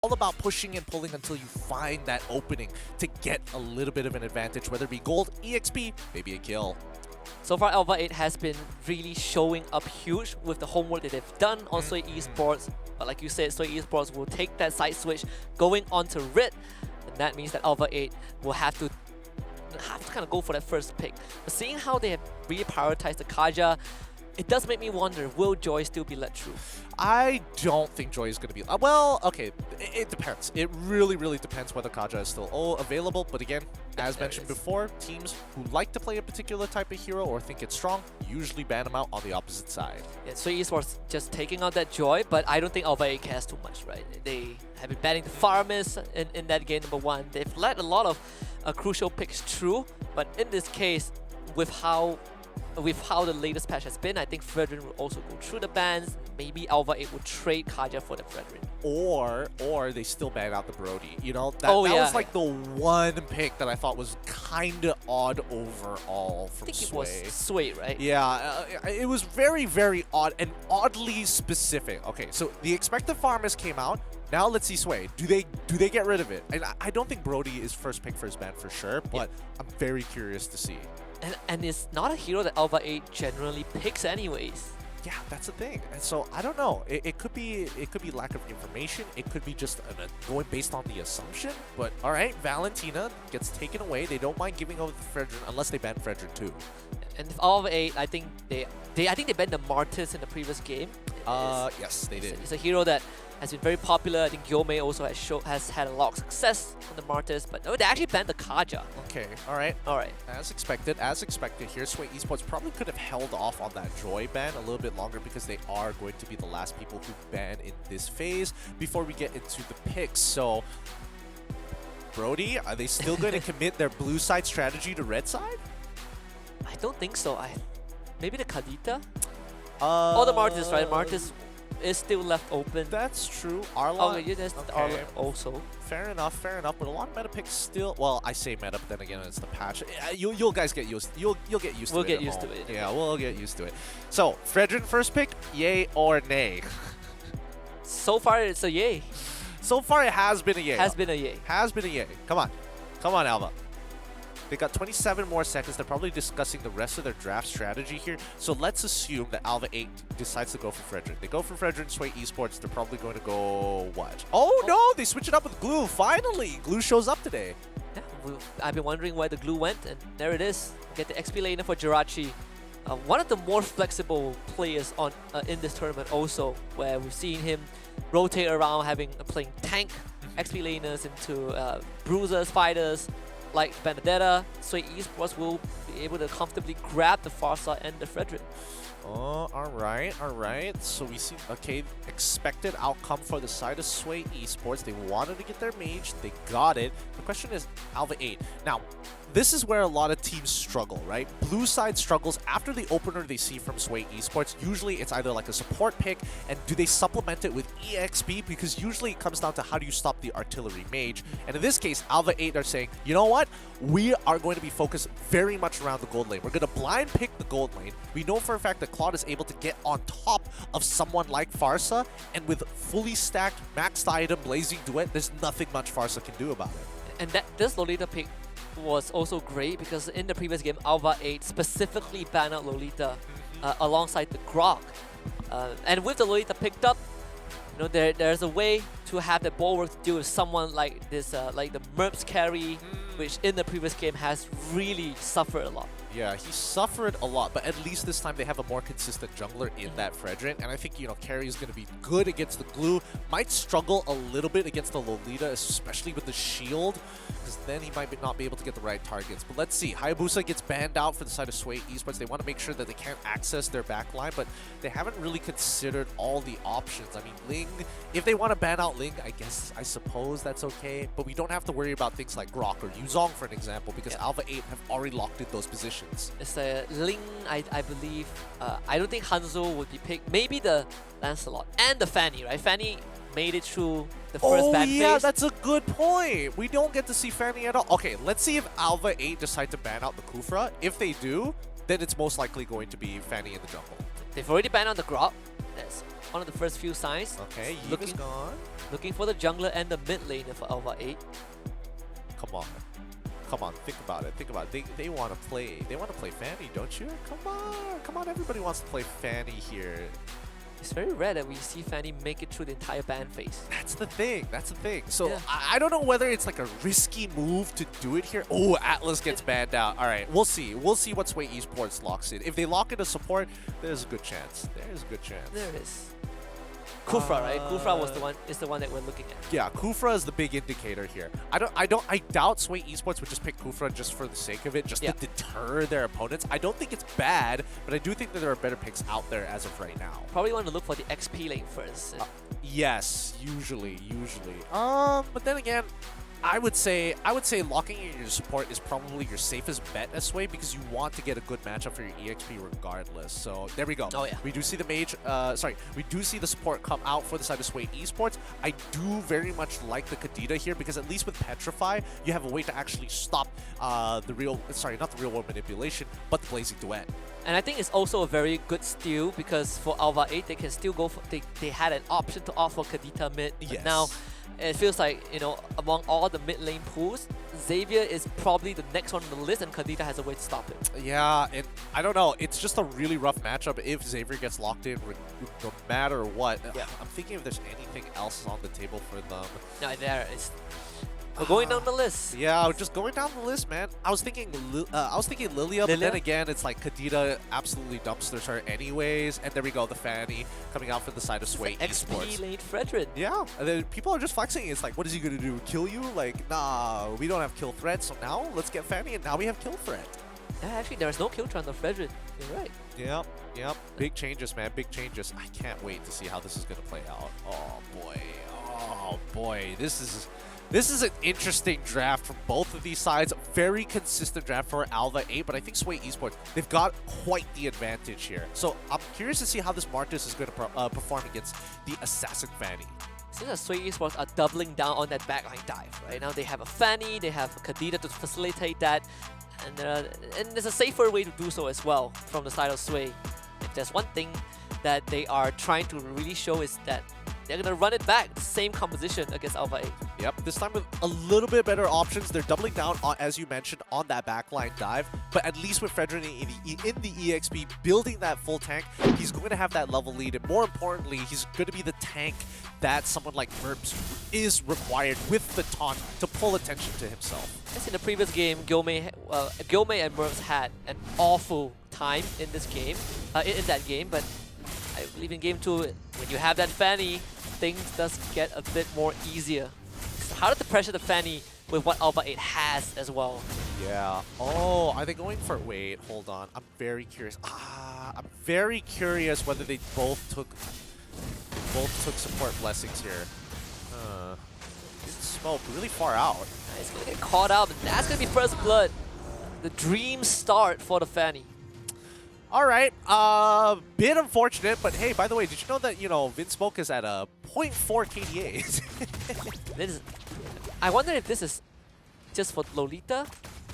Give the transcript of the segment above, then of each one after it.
all about pushing and pulling until you find that opening to get a little bit of an advantage, whether it be gold, EXP, maybe a kill. So far, ALVA 8 has been really showing up huge with the homework that they've done on Sway Esports. But like you said, Sway Esports will take that side switch going on to Rit. And that means that ALVA 8 will have to kind of go for that first pick. But seeing how they have really prioritized the Kaja, it does make me wonder, will Joy still be let through? I don't think Joy is going to be... well, okay, it depends. It really, really depends whether Kaja is still available. But again, as mentioned before, teams who like to play a particular type of hero or think it's strong usually ban them out on the opposite side. Yeah, so Esports just taking out that Joy, but I don't think ALVA 8 cares too much, right? They have been banning the farmers in that game number 1. They've let a lot of crucial picks through, but in this case, with how the latest patch has been, I think Fredrin will also go through the bans. Maybe ALVA 8 will trade Kaja for the Fredrin. Or they still ban out the Brody. You know, that was like the one pick that I thought was kind of odd overall from Sway. I think it was Sway, right? Yeah, it was very, very odd and oddly specific. Okay, so the expected farmers came out. Now let's see Sway. Do they get rid of it? And I don't think Brody is first pick for his ban for sure, but I'm very curious to see. And it's not a hero that ALVA 8 generally picks anyways. Yeah, that's the thing. And so I don't know. It could be lack of information. It could be just going based on the assumption. But all right, Valentina gets taken away. They don't mind giving over the Fredrin unless they ban Fredrin too. And if ALVA 8, I think they banned the Martyrs in the previous game. Yes, they did. It's a hero that has been very popular. I think Gyomei also has had a lot of success on the Martyrs, but they actually banned the Kaja. Okay, all right. As expected here, Sway Esports probably could have held off on that Joy ban a little bit longer because they are going to be the last people who ban in this phase before we get into the picks. So, Brody, are they still going to commit their blue side strategy to red side? I don't think so. Maybe the Kadita? Or the Martyrs, right? Martyrs is still left open. That's true. Arla. Okay, that's Arla also. Fair enough. But a lot of meta picks still. Well, I say meta, but then again, it's the patch. You'll guys get used. You'll get used to it. We'll get used to it. Yeah, we'll get used to it. So, Fredrin first pick, yay or nay? So far, it's a yay. So far, it has been a yay. Has been a yay. Come on, ALVA. They got 27 more seconds. They're probably discussing the rest of their draft strategy here. So let's assume that ALVA 8 decides to go for Fredrin. They go for Fredrin, Sway Esports. They're probably going to go what? Oh no, they switch it up with Glue. Finally, Glue shows up today. Yeah, I've been wondering where the Glue went, and there it is. We get the XP laner for Jirachi. One of the more flexible players in this tournament also, where we've seen him rotate around, playing tank XP laners into bruisers, fighters, like Benedetta. Sway Esports will be able to comfortably grab the Farsa and the Fredrin. Oh, all right. So we see, okay, expected outcome for the side of Sway Esports. They wanted to get their mage. They got it. The question is ALVA 8. Now, this is where a lot of teams struggle, right? Blue side struggles after the opener they see from Sway Esports. Usually it's either like a support pick, and do they supplement it with EXP? Because usually it comes down to how do you stop the artillery mage. And in this case, ALVA 8 are saying, you know what? We are going to be focused very much around the gold lane. We're going to blind pick the gold lane. We know for a fact that Claude is able to get on top of someone like Farsa, and with fully stacked, maxed item, blazing duet, there's nothing much Farsa can do about it. And this Lolita pick was also great because in the previous game, ALVA 8 specifically banned out Lolita alongside the Grok. And with the Lolita picked up, you know, there's a way to have the bulwark to deal with someone like this, like the Merps carry, which in the previous game has really suffered a lot. Yeah, he suffered a lot, but at least this time they have a more consistent jungler in that Fredrin. And I think, you know, Carry is going to be good against the Glue. Might struggle a little bit against the Lolita, especially with the shield, because then he might not be able to get the right targets. But let's see. Hayabusa gets banned out for the side of Sway Esports. They want to make sure that they can't access their backline, but they haven't really considered all the options. I mean, Ling, if they want to ban out Ling, I suppose that's okay, but we don't have to worry about things like Grok or Yuzong, for an example, because ALVA 8 have already locked in those positions. It's a Ling, I believe. I don't think Hanzo would be picked. Maybe the Lancelot and the Fanny, right? Fanny made it through the first ban phase. Oh yeah, that's a good point. We don't get to see Fanny at all. Okay, let's see if ALVA 8 decide to ban out the Kufra. If they do, then it's most likely going to be Fanny in the jungle. They've already banned out the Grok. That's one of the first few signs. Okay, Eve is looking, gone. looking for the jungler and the mid laner for ALVA 8. Come on. Come on, think about it. Think about it. They want to play. They want to play Fanny, don't you? Come on. Come on, everybody wants to play Fanny here. It's very rare that we see Fanny make it through the entire ban phase. That's the thing. That's the thing. So Yeah. I don't know whether it's like a risky move to do it here. Oh, Atlas gets banned out. All right, we'll see. We'll see what Sway Esports locks in. If they lock in a support, there's a good chance. There's a good chance. There it is. Kufra, right? Kufra is the one that we're looking at. Yeah, Kufra is the big indicator here. I doubt Sway Esports would just pick Kufra just for the sake of it, just to deter their opponents. I don't think it's bad, but I do think that there are better picks out there as of right now. Probably want to look for the XP lane first. Yes, usually. But then again, I would say locking in your support is probably your safest bet as Sway because you want to get a good matchup for your EXP regardless. So there we go. Oh yeah. We do see the we do see the support come out for the side of Sway Esports. I do very much like the Kadita here because at least with Petrify, you have a way to actually stop not the real world manipulation, but the Blazing Duet. And I think it's also a very good steal because for ALVA 8, they can still go for, they had an option to offer Kadita mid. Yes. But now, it feels like, you know, among all the mid lane pools, Xavier is probably the next one on the list and Kadita has a way to stop it. Yeah, and I don't know. It's just a really rough matchup if Xavier gets locked in no matter what. Yeah. I'm thinking if there's anything else on the table for them. No, there is. We're going down the list. Yeah, just going down the list, man. I was thinking Lilia, but then again, it's like Kadita absolutely dumpsters her anyways. And there we go, the Fanny coming out for the side of Sway Esports. XP lane Fredrin. Yeah, and then people are just flexing. It's like, what is he gonna do? Kill you? Like, nah, we don't have kill threat, so now let's get Fanny, and now we have kill threat. Yeah, actually, there's no kill trend on Fredrin. You're right. Yep. Big changes, man. Big changes. I can't wait to see how this is gonna play out. Oh boy. This is an interesting draft from both of these sides. Very consistent draft for ALVA 8, but I think Sway Esports, they've got quite the advantage here. So I'm curious to see how this Martis is going to perform against the Assassin Fanny. Since the Sway Esports are doubling down on that backline dive, right? Now they have a Fanny, they have a Kadita to facilitate that, and there's a safer way to do so as well from the side of Sway. If there's one thing that they are trying to really show is that they're going to run it back, the same composition against ALVA 8. Yep, this time with a little bit better options. They're doubling down, on, as you mentioned, on that backline dive. But at least with Fredrin in the EXP, building that full tank, he's going to have that level lead. And more importantly, he's going to be the tank that someone like Merps is required with the taunt to pull attention to himself. As in the previous game, Gilmay and Merps had an awful time in this game, in that game. But I believe in game 2, when you have that Fanny, things does get a bit more easier. It's harder to pressure the Fanny with what ALVA 8 has as well. Yeah. Oh, are they going for... Wait, hold on. I'm very curious. I'm very curious whether they both took support blessings here. Smoke really far out. It's going to get caught out, but that's going to be first blood. The dream start for the Fanny. All right, bit unfortunate, but hey, by the way, did you know that, Vince Smoke is at a 0.4 KDA? I wonder if this is just for Lolita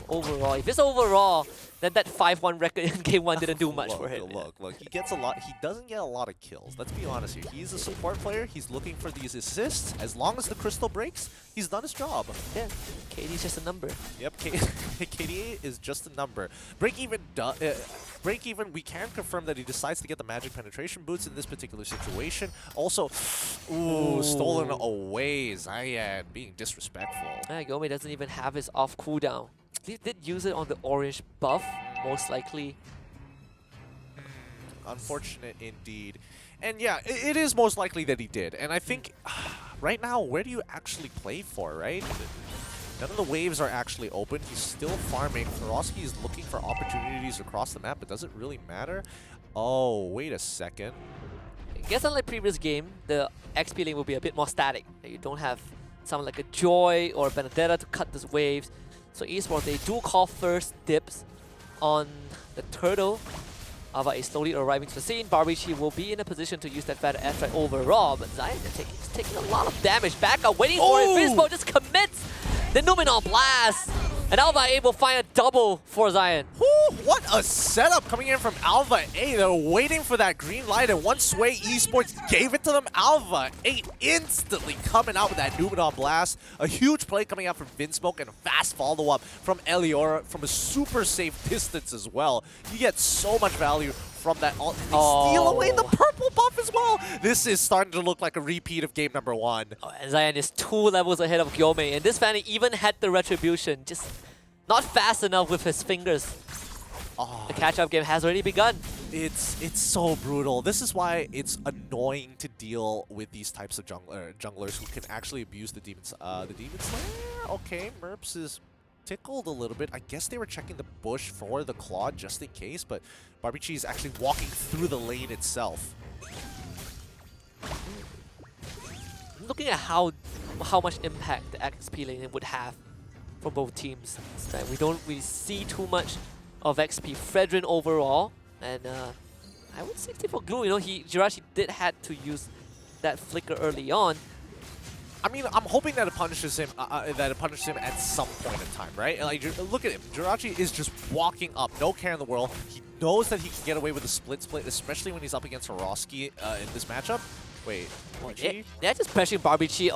overall. If it's overall, then that 5-1 record in game 1 didn't do much for him. Look, he gets a lot. He doesn't get a lot of kills. Let's be honest here. He's a support player. He's looking for these assists. As long as the crystal breaks, he's done his job. Yeah, KD's just a number. Yep, KDA is just a number. Break even, we can confirm that he decides to get the magic penetration boots in this particular situation. Also, stolen away. Zayan being disrespectful. Gomez doesn't even have his off cooldown. He did use it on the orange buff, most likely. Unfortunate indeed. And yeah, it is most likely that he did. And I think right now, where do you actually play for, right? None of the waves are actually open. He's still farming. Ferosky is looking for opportunities across the map, but does it really matter? Oh, wait a second. I guess unlike previous game, the XP lane will be a bit more static. You don't have someone like a Joy or Benedetta to cut these waves. So Esports, they do call first dips on the turtle. ALVA is slowly arriving to the scene. Barbichi will be in a position to use that fatter airstrike overall, but Zayan is taking a lot of damage. Back up, waiting for it. Fizzbo just commits the Numenor Blast. And ALVA able to find a double for Zion. Whew, what a setup coming in from ALVA 8. They're waiting for that green light, and once Sway Esports gave it to them, ALVA 8 instantly coming out with that Numenor blast. A huge play coming out from Vinsmoke and a fast follow-up from Eliora from a super safe distance as well. You get so much value from that ult. They steal away the purple buff as well. This is starting to look like a repeat of game number 1. Oh, and Zion is 2 levels ahead of Gyome, and this Fanny even had the retribution, just not fast enough with his fingers. The catch-up game has already begun. It's so brutal. This is why it's annoying to deal with these types of junglers who can actually abuse the Demon Slayer. Okay, Merps is tickled a little bit. I guess they were checking the bush for the Claw just in case, but Barbichi is actually walking through the lane itself. Looking at how much impact the XP lane would have for both teams, we don't really see too much of XP. Fredrin overall, and I would say for Glue, you know, Jirachi did had to use that flicker early on. I mean, I'm hoping that it punishes him. At some point in time, right? Like, look at him. Jirachi is just walking up, no care in the world. He knows that he can get away with a split, especially when he's up against Horosky in this matchup. Wait, they're just pressuring Barbichi.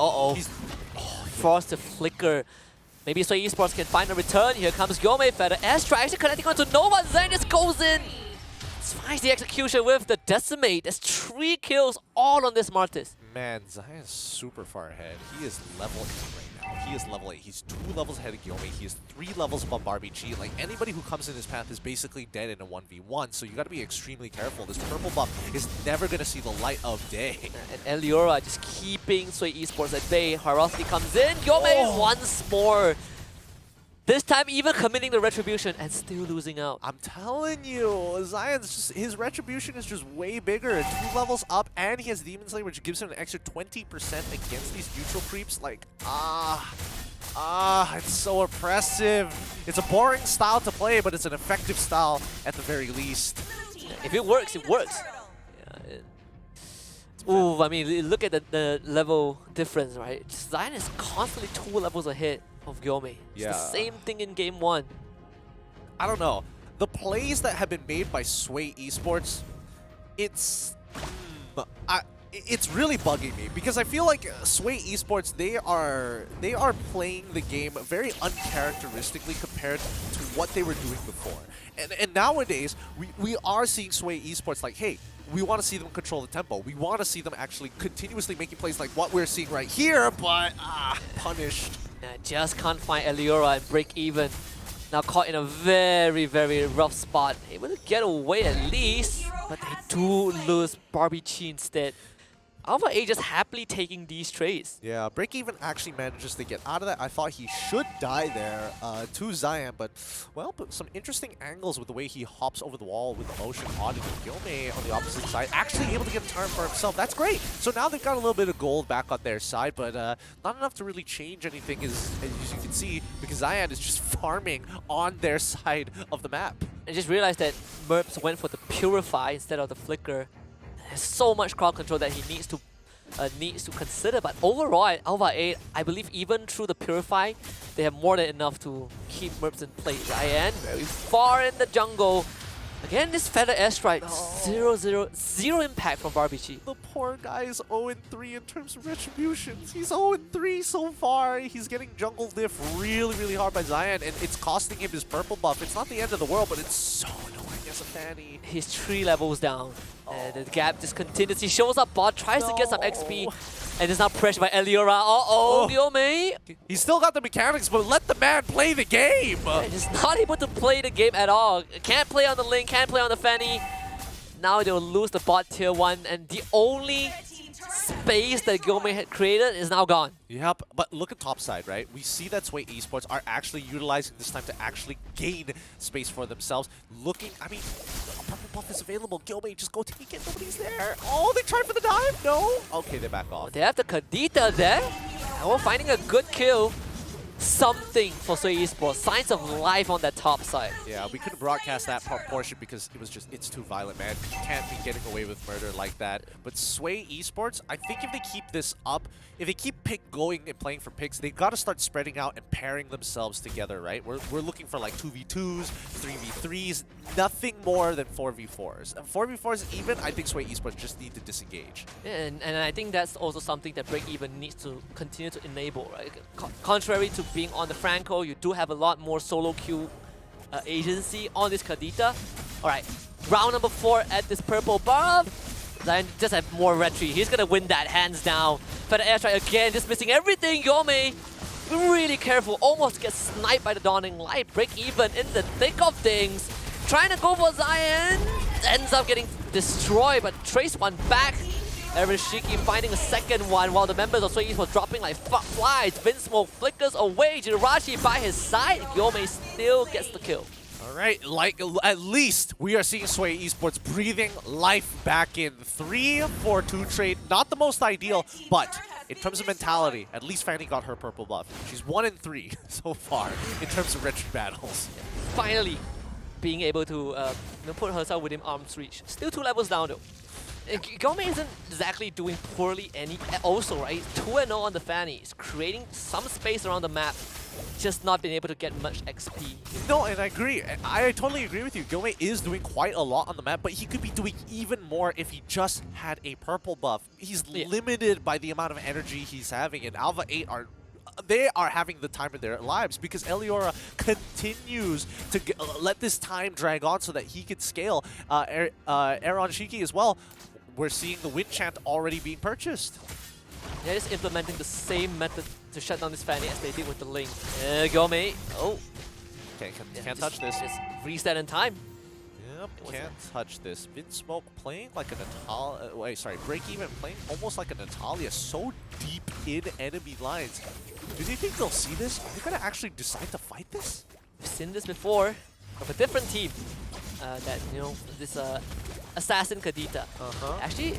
Forced to flicker. Maybe Sway Esports can find a return. Here comes Gyome. Feather airstrike actually connecting onto Nova. Zen just goes in. Finds the execution with the Decimate. There's 3 kills all on this Martis. Man, Zion is super far ahead. He is level 8 right now. He is level 8. He's 2 levels ahead of Gyome. He is 3 levels above Barbichi. Like, anybody who comes in his path is basically dead in a 1v1, so you gotta be extremely careful. This purple buff is never gonna see the light of day. And Eliora just keeping Sway Esports at bay. Haroski comes in. Gyome once more. This time even committing the retribution and still losing out. I'm telling you, Zion's just, his retribution is just way bigger. 2 levels up, and he has Demon Slayer, which gives him an extra 20% against these neutral creeps. Like, it's so oppressive. It's a boring style to play, but it's an effective style at the very least. If it works, it works. Ooh, I mean, look at the level difference, right? Zion is constantly 2 levels ahead of Gyome. It's the same thing in game 1. I don't know. The plays that have been made by Sway Esports, it's really bugging me because I feel like Sway Esports, they are playing the game very uncharacteristically compared to what they were doing before. And nowadays, we are seeing Sway Esports like, hey, we want to see them control the tempo. We want to see them actually continuously making plays like what we're seeing right here, but punished. Just can't find Eliora and break even. Now caught in a very, very rough spot. Able to get away at least, but they do lose Barbichi instead. ALVA 8 just happily taking these trades. Yeah, Break Even actually manages to get out of that. I thought he should die there to Zion, but, well, some interesting angles with the way he hops over the wall with the motion auditing. Gyome on the opposite side, actually able to get a turn for himself. That's great. So now they've got a little bit of gold back on their side, but not enough to really change anything, as you can see, because Zion is just farming on their side of the map. I just realized that Merps went for the Purify instead of the Flicker. There's so much crowd control that he needs to consider, but overall at ALVA 8, I believe even through the Purify, they have more than enough to keep Merps in play. Zion very far in the jungle. Again, this Feather Airstrike, 0 impact from Barbichi. The poor guy is 0-3 in terms of retributions. He's 0-3 so far. He's getting jungle diff really, really hard by Zion, and it's costing him his purple buff. It's not the end of the world, but it's so annoying as a fanny. He's 3 levels down. And the gap just continues. He shows up bot, tries to get some XP, and is now pressured by Eliora. Gyome! He's still got the mechanics, but let the man play the game! He's not able to play the game at all. Can't play on the link, can't play on the Fanny. Now they'll lose the bot tier 1, and the only space that Gyome had created is now gone. Yep, but look at top side, right? We see that Sway Esports are actually utilizing this time to actually gain space for themselves. Looking, I mean, a purple buff is available. Gyome, just go take it. Nobody's there. Oh, they tried for the dive? No? Okay, they back off. They have the Kadita there. Finding a good kill. something for Sway Esports. Signs of life on that top side. Yeah, we couldn't broadcast that portion because it's too violent, man. You can't be getting away with murder like that. But Sway Esports, I think if they keep this up, if they keep going and playing for picks, they've got to start spreading out and pairing themselves together, right? We're looking for like 2v2s, 3v3s, nothing more than 4v4s. And 4v4s even, I think Sway Esports just need to disengage. And I think that's also something that Break Even needs to continue to enable, right? Contrary to being on the Franco, you do have a lot more solo queue agency on this Kadita. Alright, round number 4 at this purple buff. Zion just have more retreat. He's gonna win that hands down. Feather airstrike again, just missing everything. Yome, really careful, almost gets sniped by the Dawning Light. Break Even in the thick of things. Trying to go for Zion, ends up getting destroyed, but trace one back. Erishiki finding a second one while the members of Sway Esports dropping like flies. Vinsmoke flickers away. Jirachi by his side. Yome still gets the kill. All right, like at least we are seeing Sway Esports breathing life back in. 3-4-2 trade, not the most ideal, but in terms of mentality, at least Fanny got her purple buff. She's 1-3 so far in terms of retreat battles. Finally, being able to put herself within arm's reach. Still 2 levels down though. Gome isn't exactly doing poorly also, right? 2-0 on the Fannies, creating some space around the map, just not being able to get much XP. No, and I agree. I totally agree with you. Gome is doing quite a lot on the map, but he could be doing even more if he just had a purple buff. He's limited by the amount of energy he's having, and ALVA 8 they are having the time of their lives because Eliora continues to let this time drag on so that he can scale. Aaron Shiki as well. We're seeing the Wind Chant already being purchased. They're just implementing the same method to shut down this Fanny as they did with the Ling. Gome. Oh. Okay, can't touch this. Just reset in time. Yep, can't touch this. Vinsmoke playing like a Natalia. Break Even playing almost like a Natalia, so deep in enemy lines. Do you think they'll see this? Are they gonna actually decide to fight this? We've seen this before of a different team. This Assassin Kadita. Actually,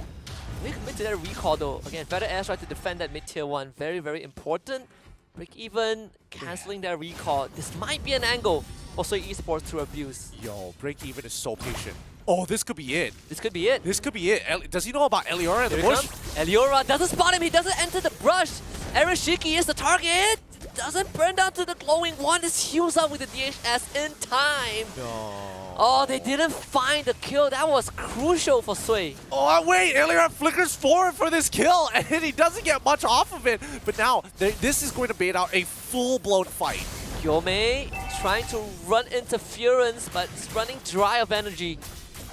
we commit to their recall though. Again, Feather airstrike to defend that mid tier 1. Very, very important. Break Even cancelling their recall. This might be an angle for Sway Esports to abuse. Yo, Break Even is so patient. Oh, this could be it. This could be it. This could be it. Does he know about Eliora in the bush? Eliora doesn't spot him. He doesn't enter the brush. Erishiki is the target. Doesn't burn down to the glowing one. This heals up with the DHS in time. No. Oh, they didn't find the kill. That was crucial for Sway. Oh, wait. Eliora flickers forward for this kill, and he doesn't get much off of it. But now, this is going to bait out a full-blown fight. Yome trying to run interference, but it's running dry of energy.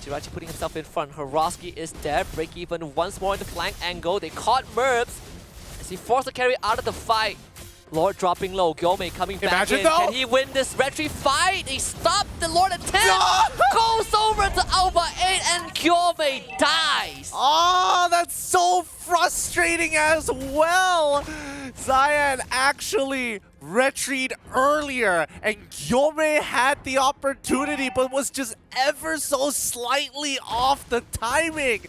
Jirachi putting himself in front. Hiroski is there. Break Even once more in the flank angle. They caught Merbs as he forced the carry out of the fight. Lord dropping low. Gyome coming back in. Though. Can he win this retreat fight? He stopped the Lord attempt. Goes over to ALVA 8 and Gyome dies. Oh, that's so frustrating as well. Zion actually retreat earlier and Gyome had the opportunity but was just ever so slightly off the timing.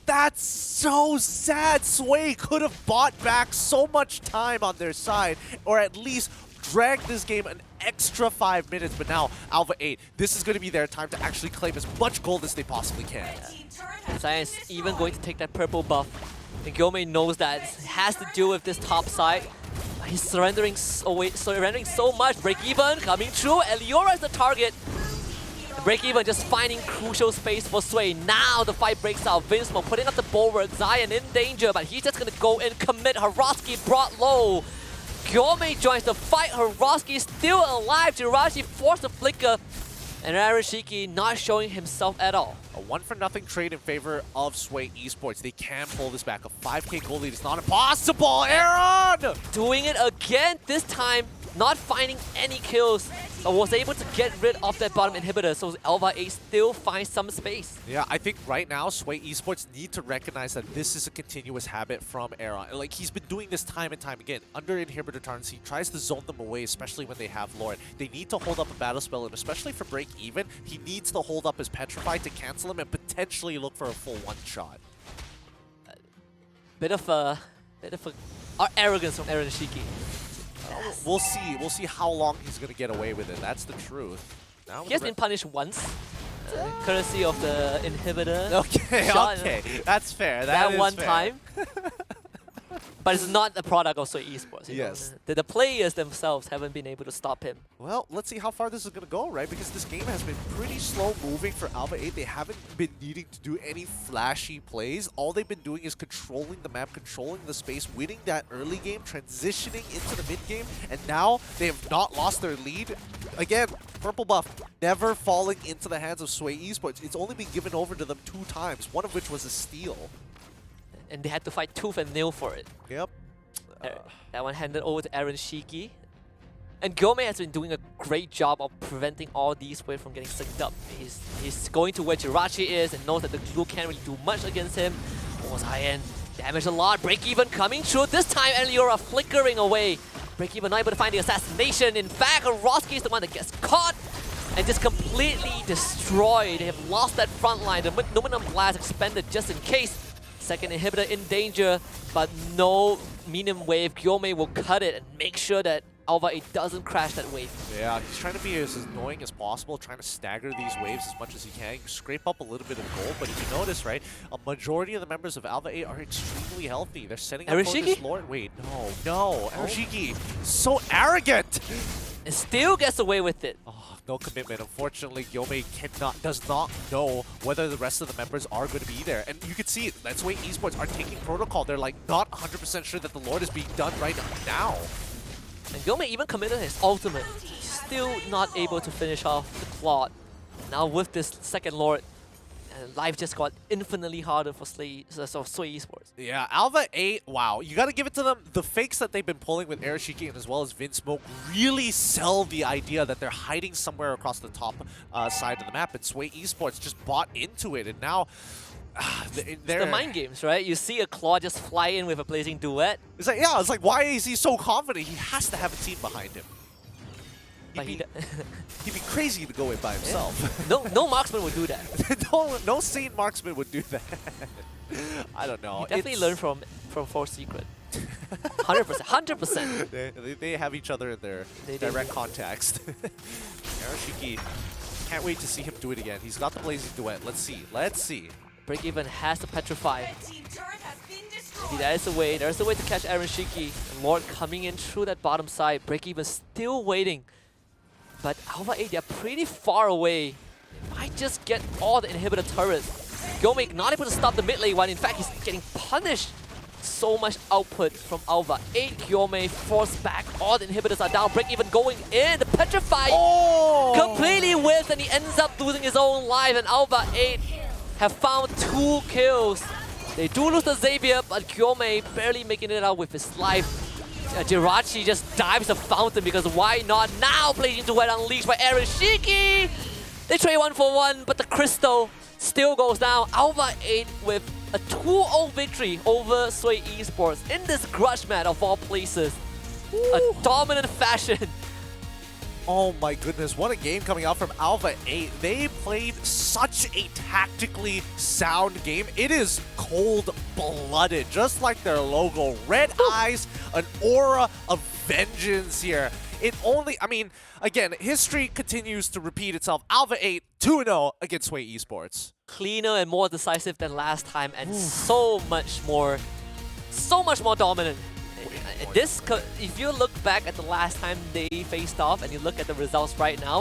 That's so sad. Sway could have bought back so much time on their side, or at least dragged this game an extra 5 minutes. But now, ALVA 8, this is going to be their time to actually claim as much gold as they possibly can. Science even going to take that purple buff. And Gyome knows that he has to deal with this top side. He's surrendering so much. Break Even coming through. Eliora is the target. Break Even just finding crucial space for Sway. Now the fight breaks out. Vinsmoke putting up the bulwark. Zion in danger, but he's just gonna go and commit. Hiroski brought low. Gyome joins the fight. Hiroski still alive. Jirachi forced the flicker. And Arashiki not showing himself at all. A 1-for-0 trade in favor of Sway Esports. They can pull this back. A 5k gold lead is not impossible. Aaron! Doing it again, this time not finding any kills. But was able to get rid of that bottom inhibitor, so ALVA 8 still finds some space. Yeah, I think right now Sway Esports need to recognize that this is a continuous habit from Aaron. Like, he's been doing this time and time again. Under inhibitor turns, he tries to zone them away, especially when they have Lord. They need to hold up a battle spell, and especially for Break Even, he needs to hold up his Petrify to cancel him and potentially look for a full one-shot. Bit of arrogance from Aaron Shiki. We'll see. We'll see how long he's gonna get away with it. That's the truth. Now He has been punished once, courtesy of the inhibitor. Okay, shot, okay, that's fair. That is one fair. time. But it's not the product of Sway Esports. You know? Yes. The players themselves haven't been able to stop him. Well, let's see how far this is going to go, right? Because this game has been pretty slow moving for ALVA 8. They haven't been needing to do any flashy plays. All they've been doing is controlling the map, controlling the space, winning that early game, transitioning into the mid game, and now they have not lost their lead. Again, purple buff never falling into the hands of Sway Esports. It's only been given over to them 2 times, one of which was a steal. And they had to fight tooth and nail for it. Yep. That one handed over to Aaron Shiki. And Gyome has been doing a great job of preventing all these waves from getting synced up. He's going to where Jirachi is and knows that the glue can't really do much against him. Almost high end. Damage a lot. Break even coming through. This time Eliora flickering away. Break even not able to find the assassination. In fact, Roski is the one that gets caught and just completely destroyed. They have lost that front line. The Numinum Blast expended just in case. Second inhibitor in danger, but no medium wave. Gyome will cut it and make sure that ALVA 8 doesn't crash that wave. Yeah, he's trying to be as annoying as possible, trying to stagger these waves as much as he can, scrape up a little bit of gold. But if you notice, right, a majority of the members of ALVA 8 are extremely healthy. They're setting up for this Lord. Wait, no. Arashiki, so arrogant! And still gets away with it. Oh, no commitment. Unfortunately, Gyome does not know whether the rest of the members are going to be there. And you can see it. That's why Esports are taking protocol. They're like not 100% sure that the Lord is being done right now. And Gyome even committed his ultimate. Still not able to finish off the Claude. Now with this second Lord, life just got infinitely harder for Sway Esports. Yeah, ALVA 8, wow. You got to give it to them. The fakes that they've been pulling with Arashiki and as well as Vinsmoke really sell the idea that they're hiding somewhere across the top side of the map. And Sway Esports just bought into it. And now it's the mind games, right? You see a Claw just fly in with a blazing duet. It's like, yeah, it's like, why is he so confident? He has to have a team behind him. He'd be crazy to go in by himself. Yeah. No marksman would do that. no sane marksman would do that. I don't know. You definitely learn from Force Secret. 100%. 100%. They have each other in their direct context. Arashiki, can't wait to see him do it again. He's got the blazing duet. Let's see. Break even has to petrify. There's a way to catch Aaron Shiki. And Lord coming in through that bottom side. Break even still waiting. But ALVA 8, they're pretty far away. They might just get all the inhibitor turrets. Gyome not able to stop the mid lane one. In fact, he's getting punished. So much output from ALVA 8. Gyome forced back. All the inhibitors are down. Break even going in. The petrify completely whiffs and he ends up losing his own life. And ALVA 8 have found 2 kills. They do lose the Xavier, but Gyome barely making it out with his life. Jirachi just dives the fountain because why not? Now blazing duet unleashed by Aaron Shiki. They trade 1 for 1, but the crystal still goes down. ALVA 8 with a 2-0 victory over Sway Esports in this grudge match of all places. Ooh. A dominant fashion. Oh my goodness, what a game coming out from ALVA 8. They played such a tactically sound game. It is cold-blooded, just like their logo. Red eyes, an aura of vengeance here. Again, history continues to repeat itself. ALVA 8, 2-0 against Sway Esports. Cleaner and more decisive than last time, and so much more dominant. If you look back at the last time they faced off and you look at the results right now,